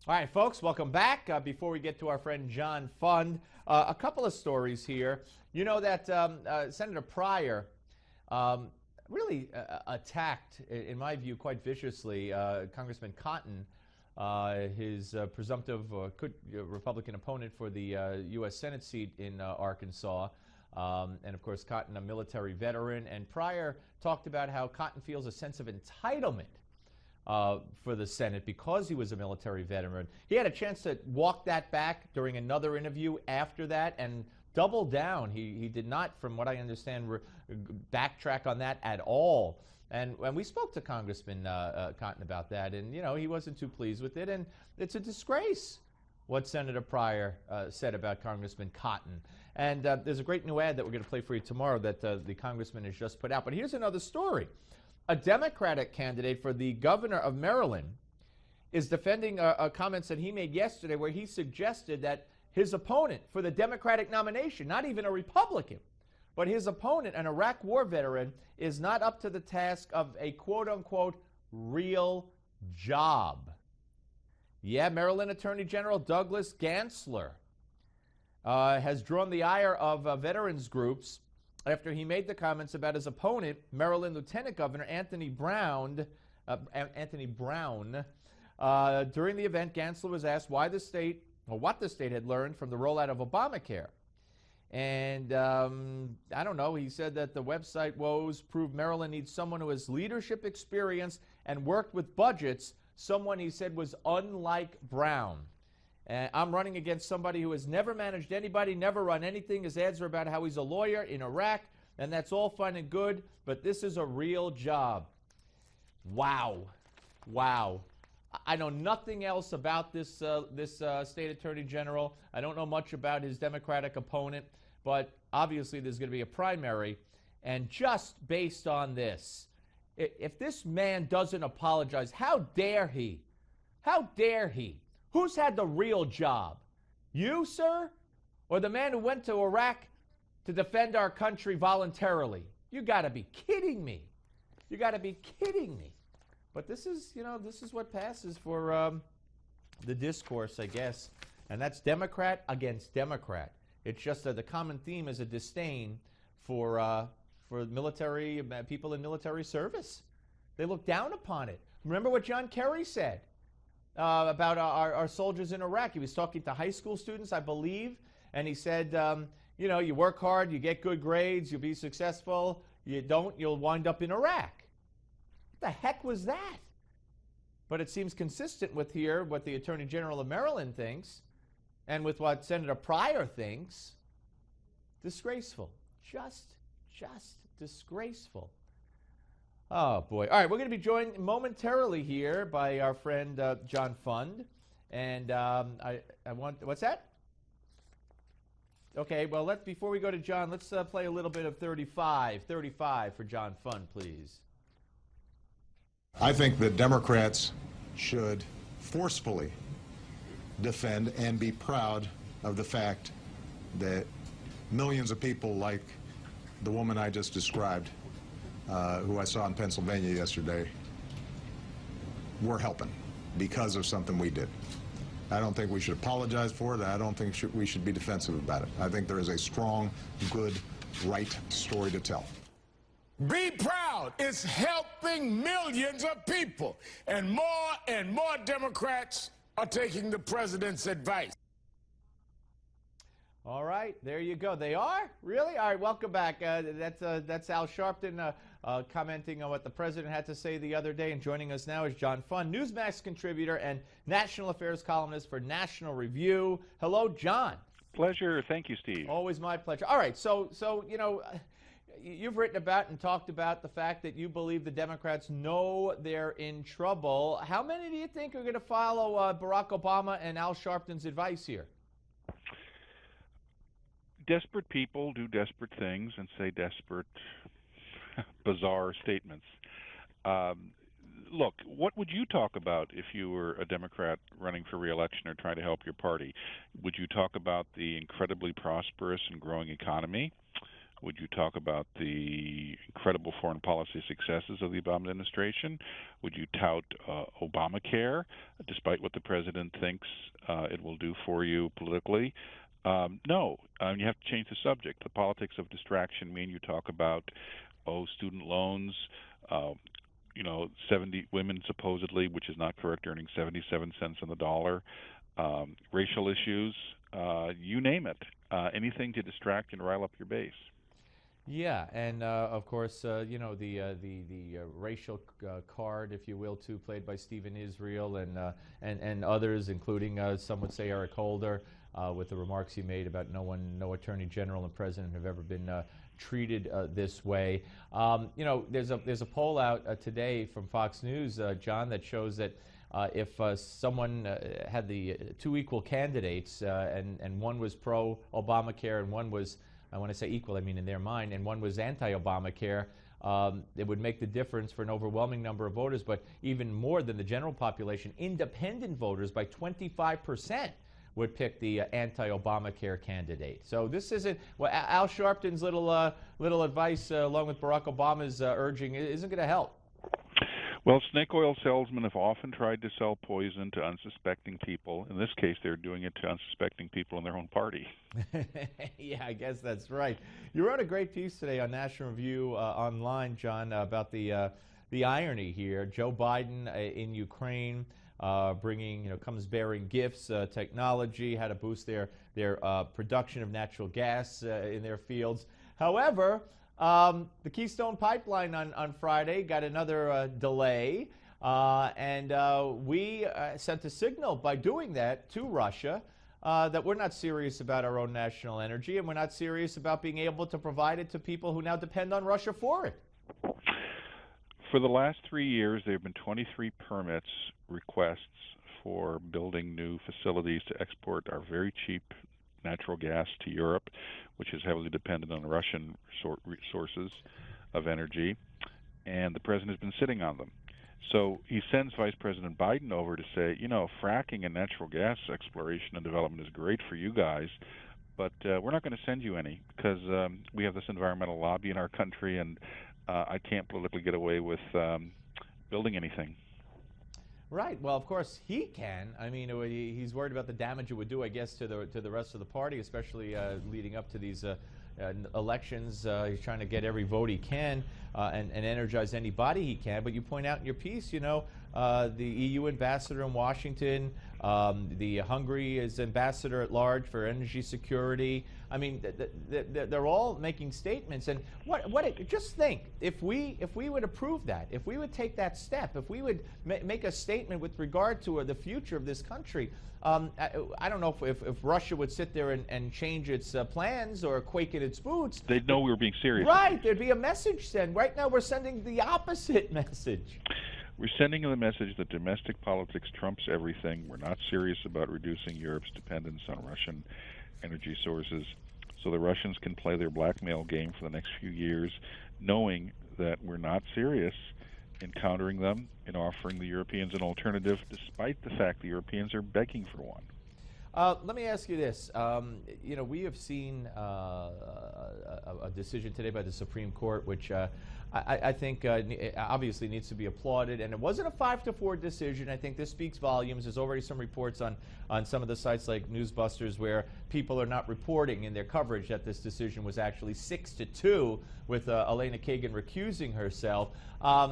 All right, folks, welcome back. Before we get to our friend John Fund, a couple of stories here. You know that Senator Pryor really attacked, in my view, quite viciously, Congressman Cotton, his presumptive Republican opponent for the U.S. Senate seat in Arkansas. And, of course, Cotton, a military veteran. And Pryor talked about how Cotton feels a sense of entitlement for the Senate because he was a military veteran. He had a chance to walk that back during another interview after that and double down. He did not, from what I understand, backtrack on that at all. And we spoke to Congressman Cotton about that, and, you know, he wasn't too pleased with it. And it's a disgrace what Senator Pryor said about Congressman Cotton. And there's a great new ad that we're going to play for you tomorrow that the congressman has just put out. But here's another story. A Democratic candidate for the governor of Maryland is defending comments that he made yesterday where he suggested that his opponent for the Democratic nomination, not even a Republican, but his opponent, an Iraq war veteran, is not up to the task of a quote-unquote real job. Yeah, Maryland Attorney General Douglas Gansler has drawn the ire of veterans groups after he made the comments about his opponent, Maryland Lieutenant Governor Anthony Brown. During the event, Gansler was asked what the state had learned from the rollout of Obamacare. And I don't know, he said that the website woes prove Maryland needs someone who has leadership experience and worked with budgets, someone he said was unlike Brown. I'm running against somebody who has never managed anybody, never run anything. His ads are about how he's a lawyer in Iraq, and that's all fine and good, but this is a real job. Wow. Wow. I know nothing else about this state attorney general. I don't know much about his Democratic opponent, but obviously there's going to be a primary. And just based on this, if this man doesn't apologize, how dare he? How dare he? Who's had the real job? You, sir? Or the man who went to Iraq to defend our country voluntarily? You got to be kidding me. You got to be kidding me. But this is, you know, this is what passes for the discourse, I guess. And that's Democrat against Democrat. It's just that the common theme is a disdain for military people in military service. They look down upon it. Remember what John Kerry said about our soldiers in Iraq. He was talking to high school students, I believe, and he said, you know, you work hard, you get good grades, you'll be successful. You don't, you'll wind up in Iraq. What the heck was that? But it seems consistent with here what the Attorney General of Maryland thinks and with what Senator Pryor thinks. Disgraceful. Just disgraceful. Oh, boy. All right, we're going to be joined momentarily here by our friend John Fund. And I want, what's that? Okay, well, before we go to John, let's play a little bit of 35 for John Fund, please. I think that Democrats should forcefully defend and be proud of the fact that millions of people like the woman I just described, who I saw in Pennsylvania yesterday, were helping because of something we did. I don't think we should apologize for it. I don't think we should be defensive about it. I think there is a strong, good, right story to tell. Be proud. It's helping millions of people. And more Democrats are taking the president's advice. All right, there you go. They are? Really? All right, welcome back. That's Al Sharpton commenting on what the president had to say the other day. And joining us now is John Fund, Newsmax contributor and national affairs columnist for National Review. Hello, John. Pleasure. Thank you, Steve. Always my pleasure. All right, so you know, you've written about and talked about the fact that you believe the Democrats know they're in trouble. How many do you think are going to follow Barack Obama and Al Sharpton's advice here? Desperate people do desperate things and say desperate, bizarre statements. Look, what would you talk about if you were a Democrat running for re-election or trying to help your party? Would you talk about the incredibly prosperous and growing economy? Would you talk about the incredible foreign policy successes of the Obama administration? Would you tout Obamacare, despite what the president thinks it will do for you politically? No, you have to change the subject. The politics of distraction mean you talk about, student loans, 70 women supposedly, which is not correct, earning 77 cents on the dollar, racial issues, you name it, anything to distract and rile up your base. Yeah, and of course, the racial card, if you will, too, played by Stephen Israel and others, including some would say Eric Holder, with the remarks he made about no attorney general and president have ever been treated this way. There's a poll out today from Fox News, John, that shows that if someone had the two equal candidates and one was pro-Obamacare and one was, when I say equal, I mean in their mind, and one was anti-Obamacare, it would make the difference for an overwhelming number of voters, but even more than the general population, independent voters by 25% would pick the anti-Obamacare candidate. So this isn't, well, Al Sharpton's little advice, along with Barack Obama's urging, isn't going to help. Well, snake oil salesmen have often tried to sell poison to unsuspecting people. In this case, they're doing it to unsuspecting people in their own party. Yeah, I guess that's right. You wrote a great piece today on National Review online, John, about the irony here. Joe Biden in Ukraine bringing, comes bearing gifts, technology, how to boost their production of natural gas in their fields. However, the Keystone Pipeline on Friday got another delay, and we sent a signal by doing that to Russia that we're not serious about our own national energy, and we're not serious about being able to provide it to people who now depend on Russia for it. For the last 3 years, there have been 23 permits requests for building new facilities to export our very cheap natural gas to Europe, which is heavily dependent on Russian sources of energy, and the president has been sitting on them. So he sends Vice President Biden over to say, fracking and natural gas exploration and development is great for you guys, but we're not going to send you any because we have this environmental lobby in our country, and I can't politically get away with building anything. Right. Well, of course he can. I mean, he's worried about the damage it would do, I guess, to the rest of the party, especially leading up to these elections. He's trying to get every vote he can and energize anybody he can. But you point out in your piece, the EU ambassador in Washington, the Hungary's ambassador at large for energy security. I mean, they're all making statements. And just think, if we would approve that, if we would take that step, if we would make a statement with regard to the future of this country, I don't know if Russia would sit there and change its plans or quake in its boots. They'd know we were being serious. Right. There'd be a message sent. Right now we're sending the opposite message. We're sending the message that domestic politics trumps everything. We're not serious about reducing Europe's dependence on Russian energy sources. So the Russians can play their blackmail game for the next few years, knowing that we're not serious in countering them and offering the Europeans an alternative, despite the fact the Europeans are begging for one. Let me ask you this. We have seen a decision today by the Supreme Court, which I think obviously needs to be applauded. And it wasn't a 5-4 decision. I think this speaks volumes. There's already some reports on some of the sites like Newsbusters where people are not reporting in their coverage that this decision was actually 6-2 with Elena Kagan recusing herself.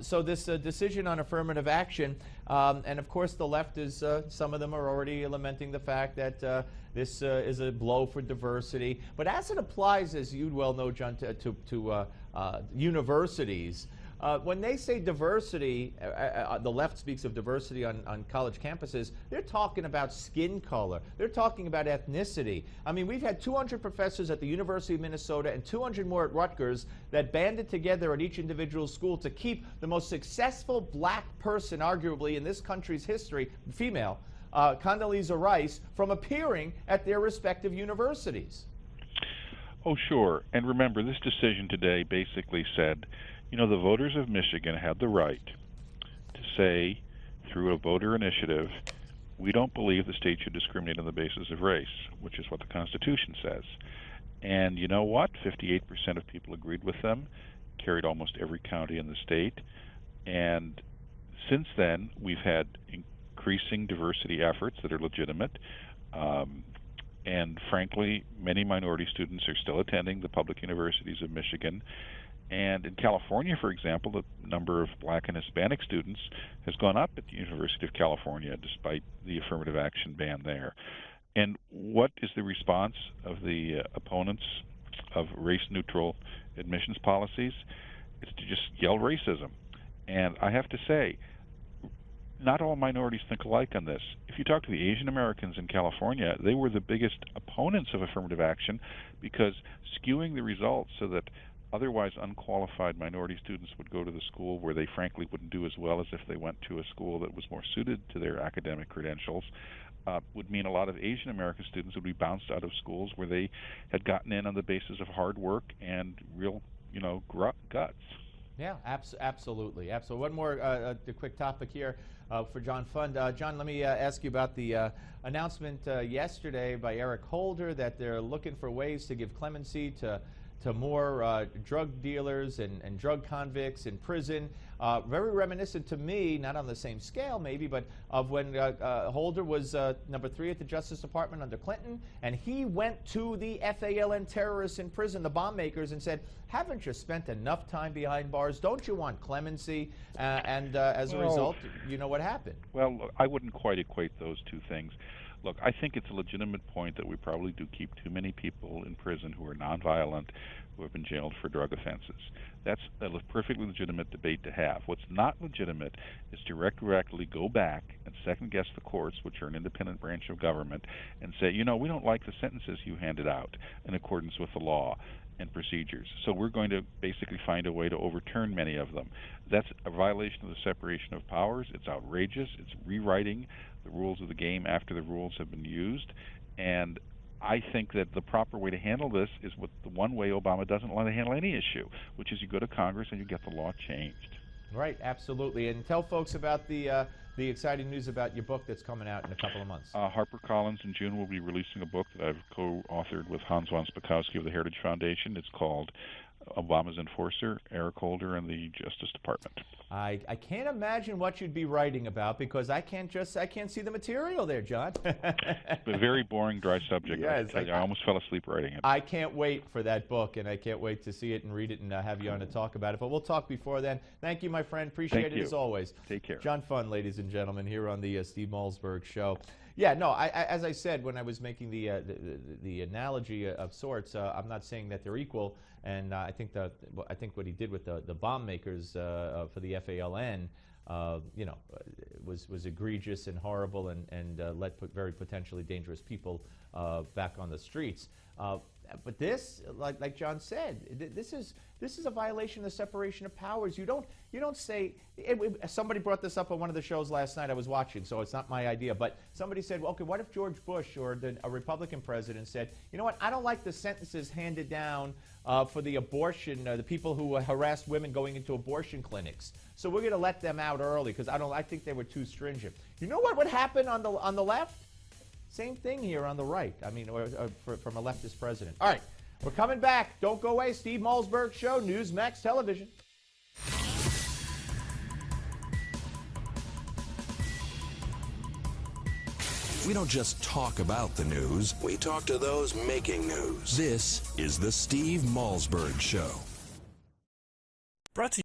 So this decision on affirmative action, and of course the left is, some of them are already lamenting the fact that this is a blow for diversity. But as it applies, as you well know, John, to universities, when they say diversity, the left speaks of diversity on college campuses, they're talking about skin color. They're talking about ethnicity. I mean, we've had 200 professors at the University of Minnesota and 200 more at Rutgers that banded together at each individual school to keep the most successful black person, arguably, in this country's history, female, Condoleezza Rice, from appearing at their respective universities. Oh, sure. And remember, this decision today basically said, the voters of Michigan had the right to say, through a voter initiative, we don't believe the state should discriminate on the basis of race, which is what the Constitution says. And you know what? 58% of people agreed with them, carried almost every county in the state. And since then, we've had increasing diversity efforts that are legitimate. And frankly, many minority students are still attending the public universities of Michigan. And in California, for example, the number of black and Hispanic students has gone up at the University of California despite the affirmative action ban there. And what is the response of the opponents of race-neutral admissions policies? It's to just yell racism. And I have to say, not all minorities think alike on this. If you talk to the Asian Americans in California, they were the biggest opponents of affirmative action because skewing the results so that otherwise unqualified minority students would go to the school where they frankly wouldn't do as well as if they went to a school that was more suited to their academic credentials, would mean a lot of Asian American students would be bounced out of schools where they had gotten in on the basis of hard work and real, guts. Yeah, absolutely. One more quick topic here for John Fund. John, let me ask you about the announcement yesterday by Eric Holder that they're looking for ways to give clemency to more drug dealers and drug convicts in prison. Very reminiscent to me, not on the same scale maybe, but of when Holder was number 3 at the Justice Department under Clinton, and he went to the FALN terrorists in prison, the bomb makers, and said, haven't you spent enough time behind bars? Don't you want clemency? As a result, you know what happened. Well, look, I wouldn't quite equate those two things. Look, I think it's a legitimate point that we probably do keep too many people in prison who are nonviolent, who have been jailed for drug offenses. That's a perfectly legitimate debate to have. What's not legitimate is to directly go back and second-guess the courts, which are an independent branch of government, and say, we don't like the sentences you handed out in accordance with the law and procedures. So we're going to basically find a way to overturn many of them. That's a violation of the separation of powers. It's outrageous. It's rewriting the rules of the game after the rules have been used. And I think that the proper way to handle this is with the one way Obama doesn't want to handle any issue, which is you go to Congress and you get the law changed. Right, absolutely. And tell folks about the exciting news about your book that's coming out in a couple of months. HarperCollins in June will be releasing a book that I've co-authored with Hans von Spakovsky of the Heritage Foundation. It's called Obama's Enforcer, Eric Holder and the Justice Department. I can't imagine what you'd be writing about because I can't see the material there, John. A very boring, dry subject. Yes, I almost fell asleep writing it. I can't wait for that book, and I can't wait to see it and read it and have you on to talk about it. But we'll talk before then. Thank you, my friend. Appreciate it as always. Take care. John Fund, ladies and gentlemen, here on the Steve Malzberg Show. Yeah, no, as I said when I was making the analogy of sorts, I'm not saying that they're equal, and I think what he did with the bomb makers for the FALN, was egregious and horrible, and let very potentially dangerous people back on the streets. But this, like John said, this is a violation of the separation of powers. You don't say. Somebody brought this up on one of the shows last night I was watching, so it's not my idea. But somebody said, well, okay, what if George Bush or a Republican president said, you know what, I don't like the sentences handed down for the abortion, the people who harassed women going into abortion clinics. So we're going to let them out early because I think they were too stringent. You know what would happen on the left? Same thing here on the right. I mean, from a leftist president. All right, we're coming back. Don't go away. Steve Malzberg Show, Newsmax Television. We don't just talk about the news, we talk to those making news. This is the Steve Malzberg Show. Brought to you